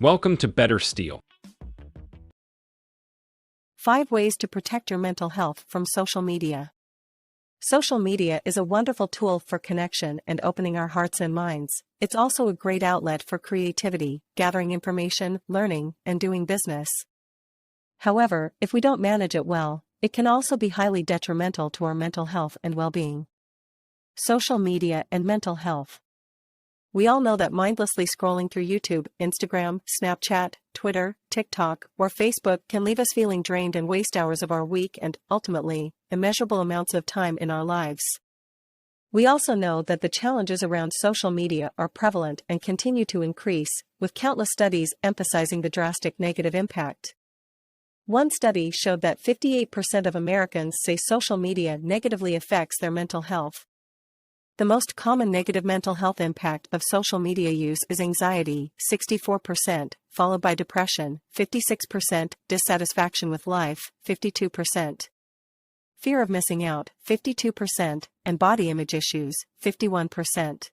Welcome to Better Steel. 5 ways to protect your mental health from social media. Social media is a wonderful tool for connection and opening our hearts and minds. It's also a great outlet for creativity, gathering information, learning, and doing business. However, if we don't manage it well, it can also be highly detrimental to our mental health and well-being. Social media and mental health. We all know that mindlessly scrolling through YouTube, Instagram, Snapchat, Twitter, TikTok, or Facebook can leave us feeling drained and waste hours of our week and, ultimately, immeasurable amounts of time in our lives. We also know that the challenges around social media are prevalent and continue to increase, with countless studies emphasizing the drastic negative impact. One study showed that 58% of Americans say social media negatively affects their mental health. The most common negative mental health impact of social media use is anxiety, 64%, followed by depression, 56%, dissatisfaction with life, 52%, fear of missing out, 52%, and body image issues, 51%.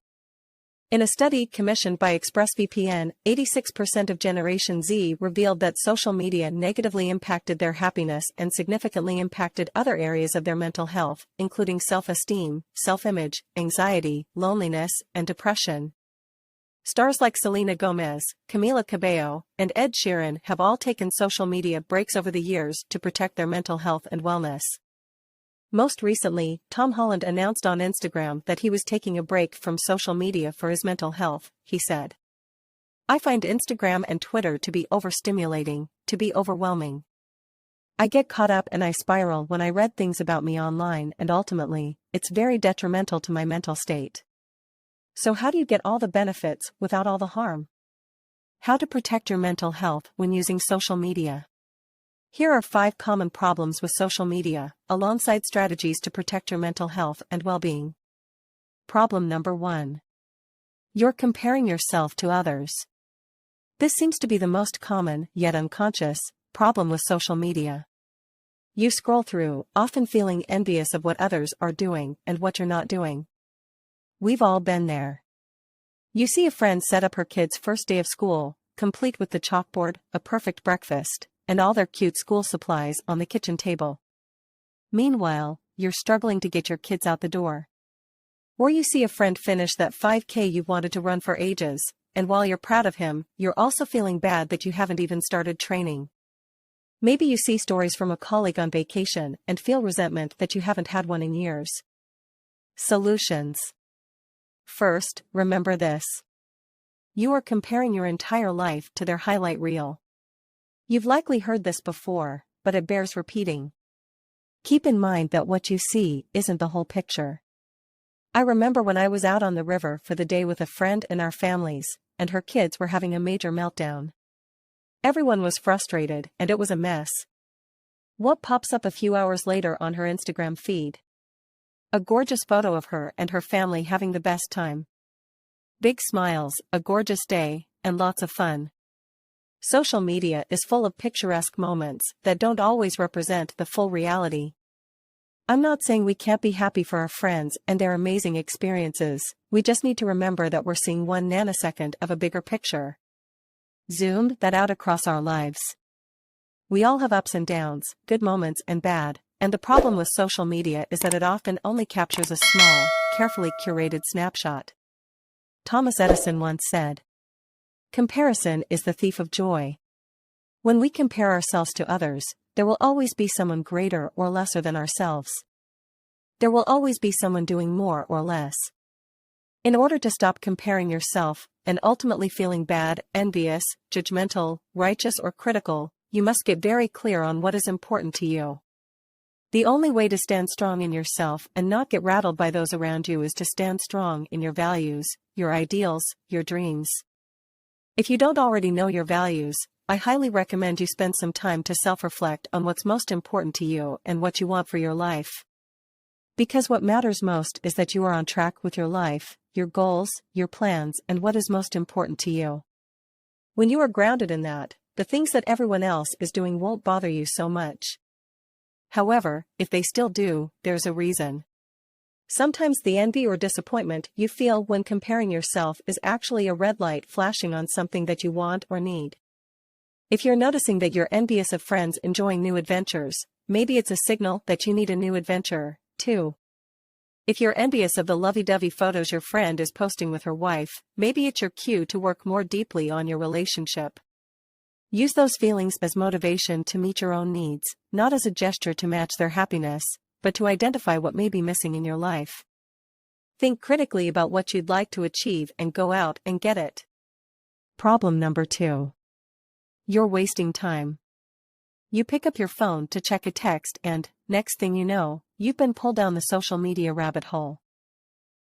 In a study commissioned by ExpressVPN, 86% of Generation Z revealed that social media negatively impacted their happiness and significantly impacted other areas of their mental health, including self-esteem, self-image, anxiety, loneliness, and depression. Stars like Selena Gomez, Camila Cabello, and Ed Sheeran have all taken social media breaks over the years to protect their mental health and wellness. Most recently, Tom Holland announced on Instagram that he was taking a break from social media for his mental health. He said, "I find Instagram and Twitter to be overstimulating, to be overwhelming. I get caught up and I spiral when I read things about me online, and ultimately, it's very detrimental to my mental state." So how do you get all the benefits without all the harm? How to protect your mental health when using social media. Here are 5 common problems with social media, alongside strategies to protect your mental health and well-being. Problem number 1. You're comparing yourself to others. This seems to be the most common, yet unconscious, problem with social media. You scroll through, often feeling envious of what others are doing and what you're not doing. We've all been there. You see a friend set up her kid's first day of school, complete with the chalkboard, a perfect breakfast, and all their cute school supplies on the kitchen table. Meanwhile, you're struggling to get your kids out the door. Or you see a friend finish that 5K you've wanted to run for ages, and while you're proud of him, you're also feeling bad that you haven't even started training. Maybe you see stories from a colleague on vacation and feel resentment that you haven't had one in years. Solutions. First, remember this. You are comparing your entire life to their highlight reel. You've likely heard this before, but it bears repeating. Keep in mind that what you see isn't the whole picture. I remember when I was out on the river for the day with a friend and our families, and her kids were having a major meltdown. Everyone was frustrated, and it was a mess. What pops up a few hours later on her Instagram feed? A gorgeous photo of her and her family having the best time. Big smiles, a gorgeous day, and lots of fun. Social media is full of picturesque moments that don't always represent the full reality. I'm not saying we can't be happy for our friends and their amazing experiences, we just need to remember that we're seeing 1 nanosecond of a bigger picture. Zoom that out across our lives. We all have ups and downs, good moments and bad, and the problem with social media is that it often only captures a small, carefully curated snapshot. Thomas Edison once said, "Comparison is the thief of joy." When we compare ourselves to others, there will always be someone greater or lesser than ourselves. There will always be someone doing more or less. In order to stop comparing yourself, and ultimately feeling bad, envious, judgmental, righteous or critical, you must get very clear on what is important to you. The only way to stand strong in yourself and not get rattled by those around you is to stand strong in your values, your ideals, your dreams. If you don't already know your values, I highly recommend you spend some time to self-reflect on what's most important to you and what you want for your life. Because what matters most is that you are on track with your life, your goals, your plans, and what is most important to you. When you are grounded in that, the things that everyone else is doing won't bother you so much. However, if they still do, there's a reason. Sometimes the envy or disappointment you feel when comparing yourself is actually a red light flashing on something that you want or need. If you're noticing that you're envious of friends enjoying new adventures, maybe it's a signal that you need a new adventure, too. If you're envious of the lovey-dovey photos your friend is posting with her wife, maybe it's your cue to work more deeply on your relationship. Use those feelings as motivation to meet your own needs, not as a gesture to match their happiness, but to identify what may be missing in your life. Think critically about what you'd like to achieve and go out and get it. Problem number 2. You're wasting time. You pick up your phone to check a text and, next thing you know, you've been pulled down the social media rabbit hole.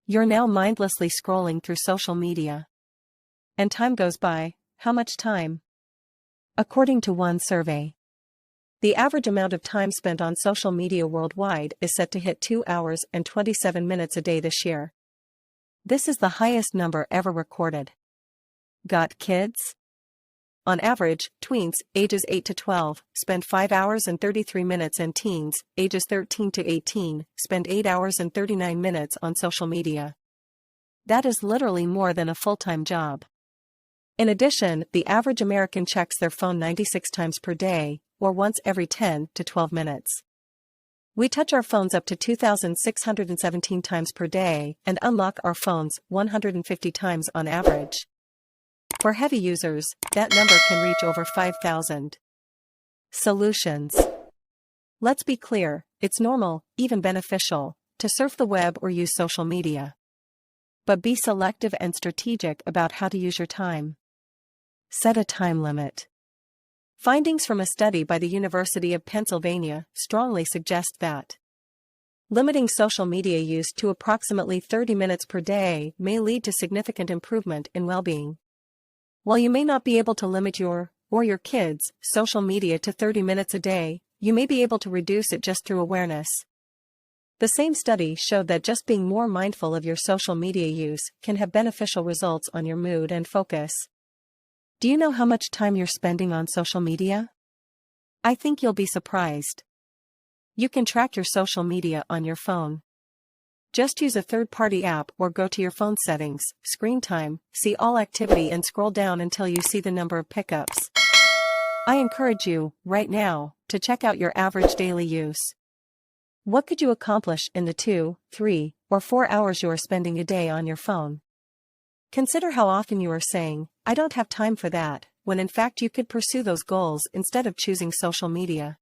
You're now mindlessly scrolling through social media. And time goes by. How much time? According to one survey, the average amount of time spent on social media worldwide is set to hit 2 hours and 27 minutes a day this year. This is the highest number ever recorded. Got kids? On average, tweens, ages 8 to 12, spend 5 hours and 33 minutes and teens, ages 13 to 18, spend 8 hours and 39 minutes on social media. That is literally more than a full-time job. In addition, the average American checks their phone 96 times per day, or once every 10 to 12 minutes. We touch our phones up to 2,617 times per day and unlock our phones 150 times on average. For heavy users, that number can reach over 5,000. Solutions. Let's be clear, it's normal, even beneficial, to surf the web or use social media. But be selective and strategic about how to use your time. Set a time limit. Findings from a study by the University of Pennsylvania strongly suggest that limiting social media use to approximately 30 minutes per day may lead to significant improvement in well-being. While you may not be able to limit your, or your kids', social media to 30 minutes a day, you may be able to reduce it just through awareness. The same study showed that just being more mindful of your social media use can have beneficial results on your mood and focus. Do you know how much time you're spending on social media? I think you'll be surprised. You can track your social media on your phone. Just use a third-party app or go to your phone settings, screen time, see all activity and scroll down until you see the number of pickups. I encourage you, right now, to check out your average daily use. What could you accomplish in the 2, 3, or 4 hours you are spending a day on your phone? Consider how often you are saying, "I don't have time for that," when in fact you could pursue those goals instead of choosing social media.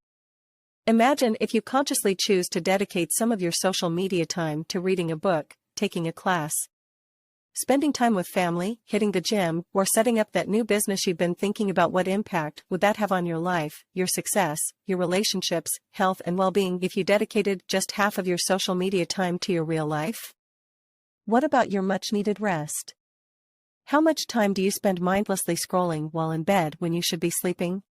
Imagine if you consciously choose to dedicate some of your social media time to reading a book, taking a class, spending time with family, hitting the gym, or setting up that new business you've been thinking about. What impact would that have on your life, your success, your relationships, health and well-being if you dedicated just half of your social media time to your real life? What about your much-needed rest? How much time do you spend mindlessly scrolling while in bed when you should be sleeping?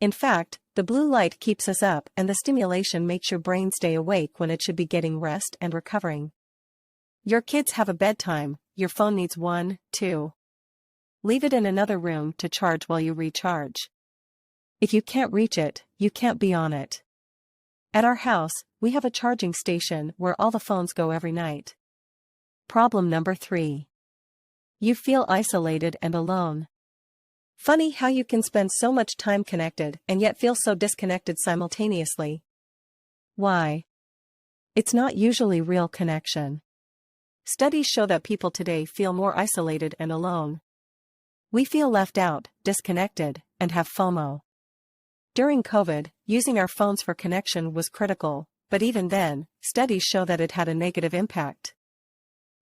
In fact, the blue light keeps us up and the stimulation makes your brain stay awake when it should be getting rest and recovering. Your kids have a bedtime, your phone needs one, too. Leave it in another room to charge while you recharge. If you can't reach it, you can't be on it. At our house, we have a charging station where all the phones go every night. Problem number 3. You feel isolated and alone. Funny how you can spend so much time connected and yet feel so disconnected simultaneously. Why? It's not usually real connection. Studies show that people today feel more isolated and alone. We feel left out, disconnected, and have FOMO. During COVID, using our phones for connection was critical, but even then, studies show that it had a negative impact.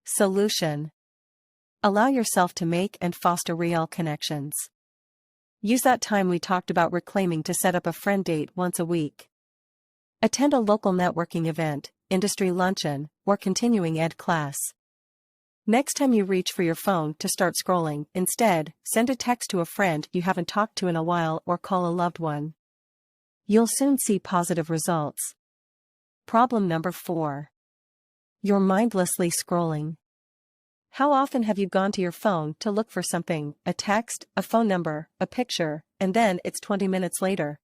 Solution. Allow yourself to make and foster real connections. Use that time we talked about reclaiming to set up a friend date once a week. Attend a local networking event, industry luncheon, or continuing ed class. Next time you reach for your phone to start scrolling, instead, send a text to a friend you haven't talked to in a while or call a loved one. You'll soon see positive results. Problem number 4. You're mindlessly scrolling. How often have you gone to your phone to look for something, a text, a phone number, a picture, and then it's 20 minutes later?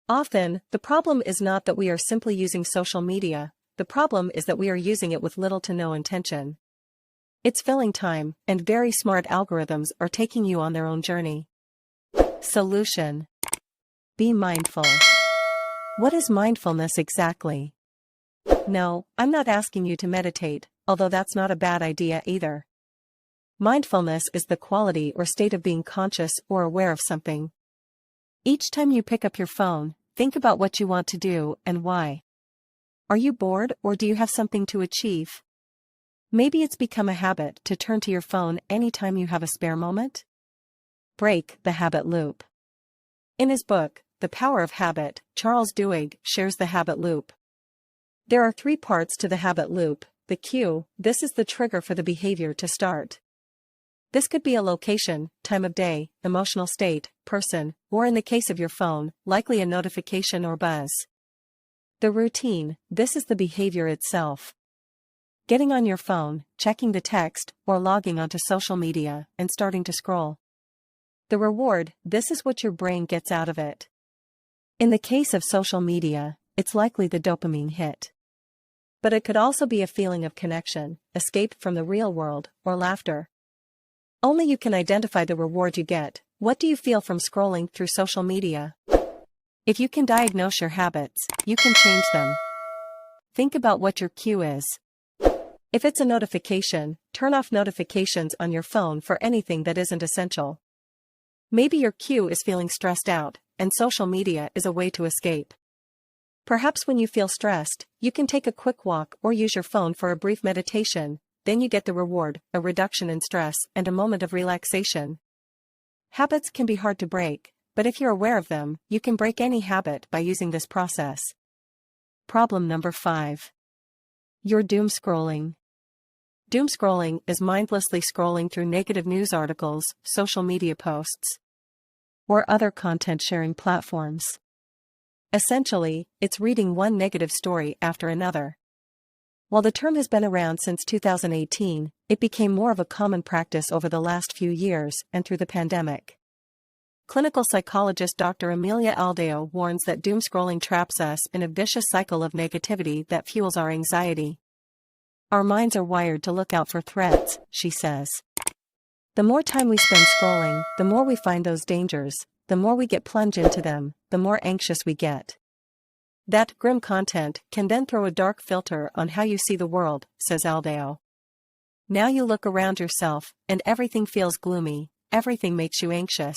Often, the problem is not that we are simply using social media, The problem is that we are using it with little to no intention. It's filling time, and very smart algorithms are taking you on their own journey. Solution: be mindful. What is mindfulness exactly? No, I'm not asking you to meditate, although that's not a bad idea either. Mindfulness is the quality or state of being conscious or aware of something. Each time you pick up your phone, think about what you want to do and why. Are you bored, or do you have something to achieve? Maybe it's become a habit to turn to your phone anytime you have a spare moment. Break the habit loop. In his book, The Power of Habit, Charles Duhigg shares the habit loop. There are 3 parts to the habit loop. The cue: this is the trigger for the behavior to start. This could be a location, time of day, emotional state, person, or in the case of your phone, likely a notification or buzz. The routine: this is the behavior itself. Getting on your phone, checking the text, or logging onto social media, and starting to scroll. The reward: this is what your brain gets out of it. In the case of social media, it's likely the dopamine hit. But it could also be a feeling of connection, escape from the real world, or laughter. Only you can identify the reward you get. What do you feel from scrolling through social media? If you can diagnose your habits, you can change them. Think about what your cue is. If it's a notification, turn off notifications on your phone for anything that isn't essential. Maybe your cue is feeling stressed out, and social media is a way to escape. Perhaps when you feel stressed, you can take a quick walk or use your phone for a brief meditation. Then you get the reward, a reduction in stress and a moment of relaxation. Habits can be hard to break, but if you're aware of them, you can break any habit by using this process. Problem number 5. You're doom scrolling. Doom scrolling is mindlessly scrolling through negative news articles, social media posts, or other content sharing platforms. Essentially, it's reading one negative story after another. While the term has been around since 2018, it became more of a common practice over the last few years and through the pandemic. Clinical psychologist Dr. Amelia Aldao warns that doom scrolling traps us in a vicious cycle of negativity that fuels our anxiety. Our minds are wired to look out for threats, she says. The more time we spend scrolling, the more we find those dangers, the more we get plunged into them, the more anxious we get. That grim content can then throw a dark filter on how you see the world, says Aldao. Now you look around yourself, and everything feels gloomy, everything makes you anxious.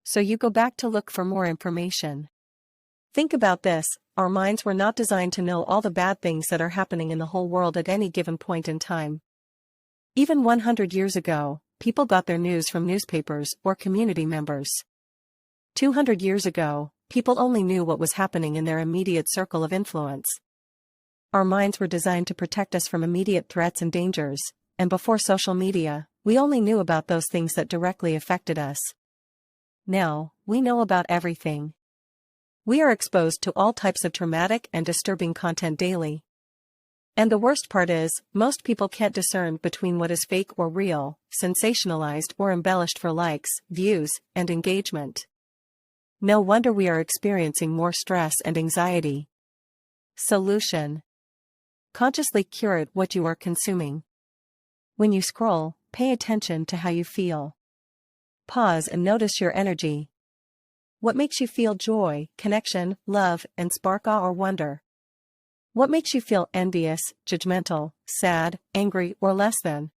So you go back to look for more information. Think about this: our minds were not designed to know all the bad things that are happening in the whole world at any given point in time. Even 100 years ago, people got their news from newspapers or community members. 200 years ago, people only knew what was happening in their immediate circle of influence. Our minds were designed to protect us from immediate threats and dangers, and before social media, we only knew about those things that directly affected us. Now, we know about everything. We are exposed to all types of traumatic and disturbing content daily. And the worst part is, most people can't discern between what is fake or real, sensationalized or embellished for likes, views, and engagement. No wonder we are experiencing more stress and anxiety. Solution: consciously curate what you are consuming. When you scroll, pay attention to how you feel. Pause and notice your energy. What makes you feel joy, connection, love, and spark awe or wonder? What makes you feel envious, judgmental, sad, angry, or less than?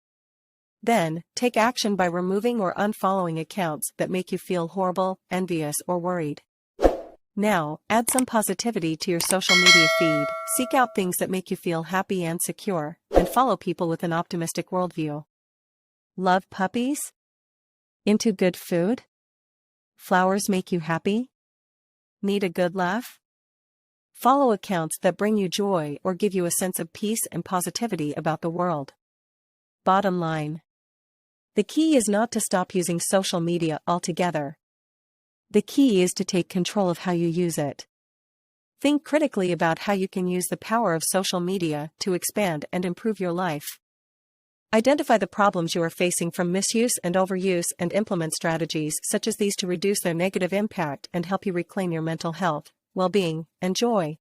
Then, take action by removing or unfollowing accounts that make you feel horrible, envious, or worried. Now, add some positivity to your social media feed, seek out things that make you feel happy and secure, and follow people with an optimistic worldview. Love puppies? Into good food? Flowers make you happy? Need a good laugh? Follow accounts that bring you joy or give you a sense of peace and positivity about the world. Bottom line: the key is not to stop using social media altogether. The key is to take control of how you use it. Think critically about how you can use the power of social media to expand and improve your life. Identify the problems you are facing from misuse and overuse and implement strategies such as these to reduce their negative impact and help you reclaim your mental health, well-being, and joy.